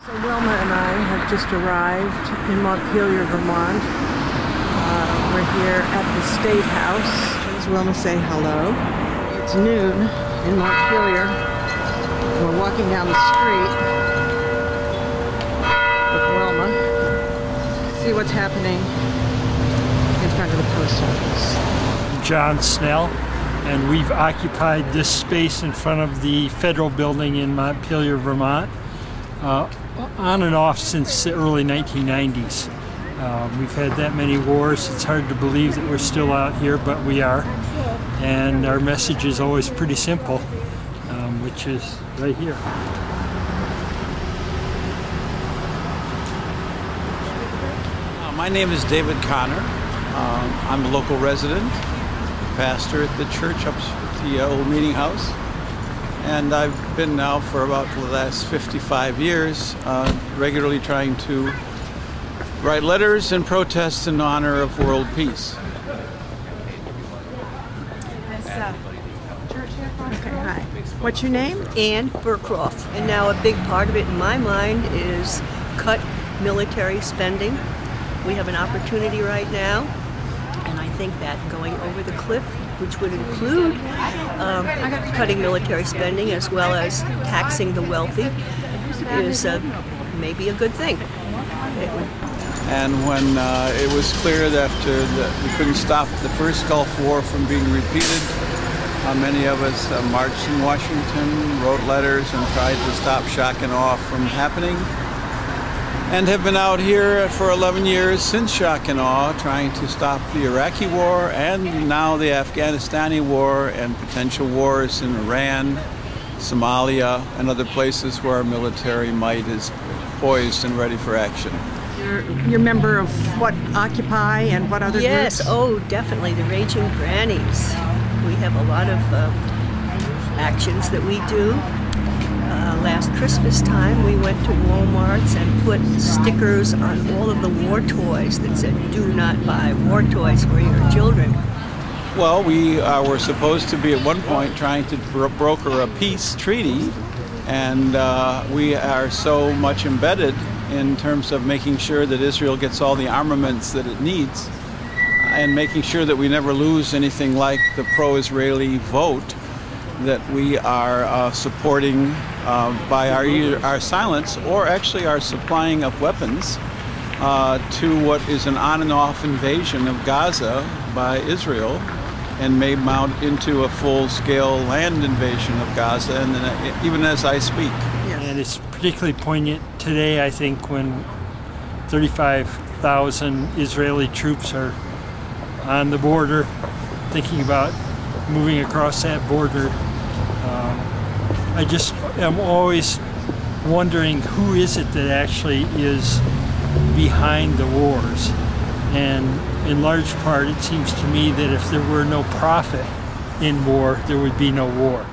So Wilma and I have just arrived in Montpelier, Vermont. We're here at the State House. Here's Wilma say hello. It's noon in Montpelier. We're walking down the street with Wilma. See what's happening in front of the post office. John Snell, and we've occupied this space in front of the federal building in Montpelier, Vermont, on and off since the early 1990s. We've had that many wars, it's hard to believe that we're still out here, but we are. And our message is always pretty simple, which is right here. My name is David Connor. I'm a local resident, pastor at the church up at the old meeting house. And I've been now for about the last 55 years, regularly trying to write letters and protest in honor of world peace. Okay, hi. What's your name? Ann Burcroft. And now a big part of it in my mind is cut military spending. We have an opportunity right now, and I think that going over the cliff, which would include cutting military spending as well as taxing the wealthy, is maybe a good thing. And when it was clear that we couldn't stop the first Gulf War from being repeated, many of us marched in Washington, wrote letters, and tried to stop shock and awe from happening. And have been out here for 11 years since shock and awe, trying to stop the Iraqi war and now the Afghanistani war and potential wars in Iran, Somalia, and other places where our military might is poised and ready for action. You're a member of what, Occupy and what other Yes, groups? oh, definitely, the Raging Grannies. We have a lot of actions that we do. Last Christmas time, we went to Walmart's and put stickers on all of the war toys that said, "Do not buy war toys for your children." Well, we were supposed to be at one point trying to broker a peace treaty, and we are so much embedded in terms of making sure that Israel gets all the armaments that it needs and making sure that we never lose anything like the pro-Israeli vote, that we are supporting by our silence or actually our supplying of weapons to what is an on and off invasion of Gaza by Israel, and may mount into a full-scale land invasion of Gaza, and then, even as I speak. And it's particularly poignant today, I think, when 35,000 Israeli troops are on the border, thinking about moving across that border. I just am always wondering who is it that actually is behind the wars. And in large part, it seems to me that if there were no profit in war, there would be no war.